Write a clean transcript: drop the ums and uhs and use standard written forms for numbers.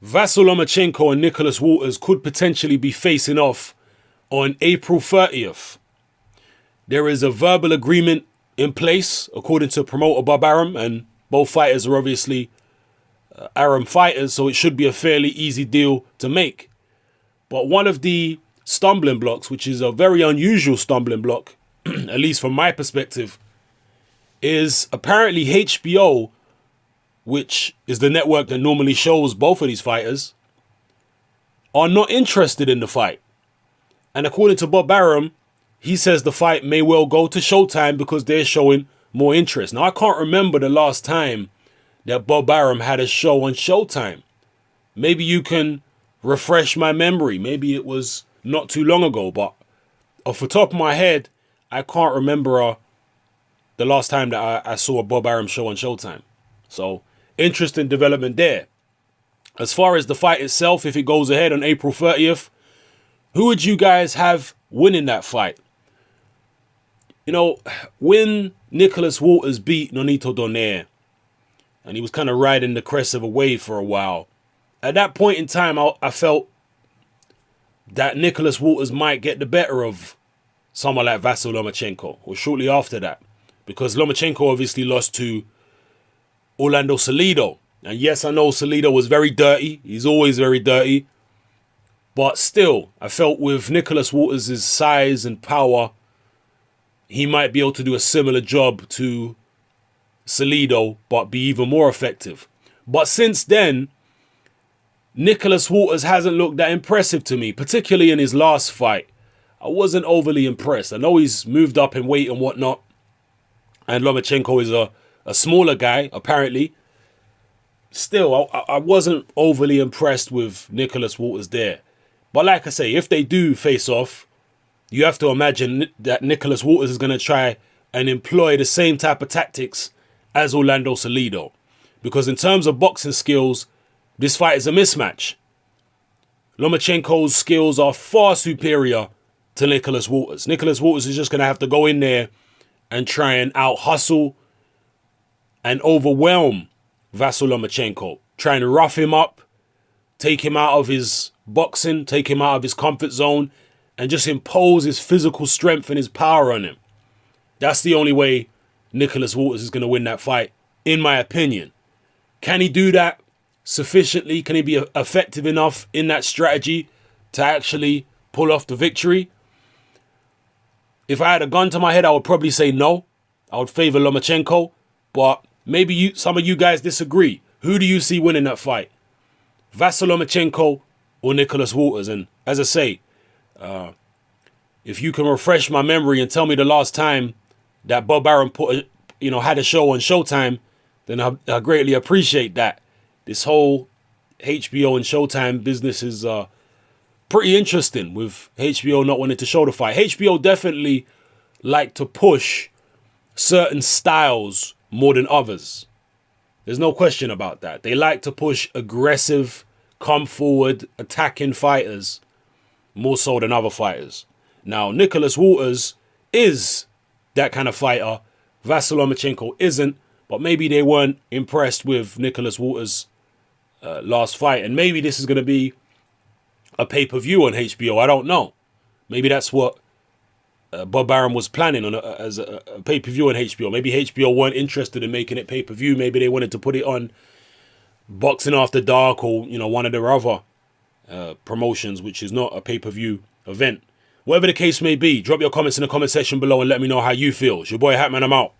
Vasyl Lomachenko and Nicholas Walters could potentially be facing off on April 30th. There is a verbal agreement in place, according to promoter Bob Arum, and both fighters are obviously Arum fighters, so it should be a fairly easy deal to make. But one of the stumbling blocks, which is a very unusual stumbling block, at least from my perspective, is apparently HBO, which is the network that normally shows both of these fighters, are not interested in the fight. And according to Bob Arum, he says the fight may well go to Showtime because they're showing more interest. Now, I can't remember the last time that Bob Arum had a show on Showtime. Maybe you can refresh my memory. Maybe it was not too long ago, but off the top of my head, I can't remember the last time that I saw a Bob Arum show on Showtime. So, interesting development there. As far as the fight itself, if it goes ahead on April 30th, who would you guys have winning that fight? You know, when Nicholas Walters beat Nonito Donaire, and he was kind of riding the crest of a wave for a while, at that point in time, I felt that Nicholas Walters might get the better of someone like Vasyl Lomachenko, or shortly after that, because Lomachenko obviously lost to Orlando Salido. And yes, I know Salido was very dirty. He's always very dirty. But still, I felt with Nicholas Walters' size and power, he might be able to do a similar job to Salido, but be even more effective. But since then, Nicholas Walters hasn't looked that impressive to me, particularly in his last fight. I wasn't overly impressed. I know he's moved up in weight and whatnot, and Lomachenko is a smaller guy, apparently. Still, I wasn't overly impressed with Nicholas Walters there. But like I say, if they do face off, you have to imagine that Nicholas Walters is going to try and employ the same type of tactics as Orlando Salido. Because in terms of boxing skills, this fight is a mismatch. Lomachenko's skills are far superior to Nicholas Walters. Nicholas Walters is just going to have to go in there and try and out-hustle and overwhelm Vasyl Lomachenko. Try and rough him up, take him out of his boxing, take him out of his comfort zone, and just impose his physical strength and his power on him. That's the only way Nicholas Walters is going to win that fight, in my opinion. Can he do that sufficiently? Can he be effective enough in that strategy to actually pull off the victory? If I had a gun to my head, I would probably say no. I would favor Lomachenko, but maybe some of you guys disagree. Who do you see winning that fight? Vasyl Lomachenko or Nicholas Walters? And as I say, if you can refresh my memory and tell me the last time that Bob Arum had a show on Showtime, then I greatly appreciate that. This whole HBO and Showtime business is pretty interesting, with HBO not wanting to show the fight. HBO definitely like to push certain styles more than others. There's no question about that. They like to push aggressive, come forward, attacking fighters more so than other fighters. Now, Nicholas Walters is that kind of fighter. Vasyl Lomachenko isn't, but maybe they weren't impressed with Nicholas Walters' last fight. And maybe this is going to be a pay-per-view on HBO. I don't know. Maybe that's what Bob Arum was planning on as a pay-per-view on HBO. Maybe HBO weren't interested in making it pay-per-view. Maybe they wanted to put it on Boxing After Dark or, one of their other promotions, which is not a pay-per-view event. Whatever the case may be, drop your comments in the comment section below and let me know how you feel. It's your boy Hatman, I'm out.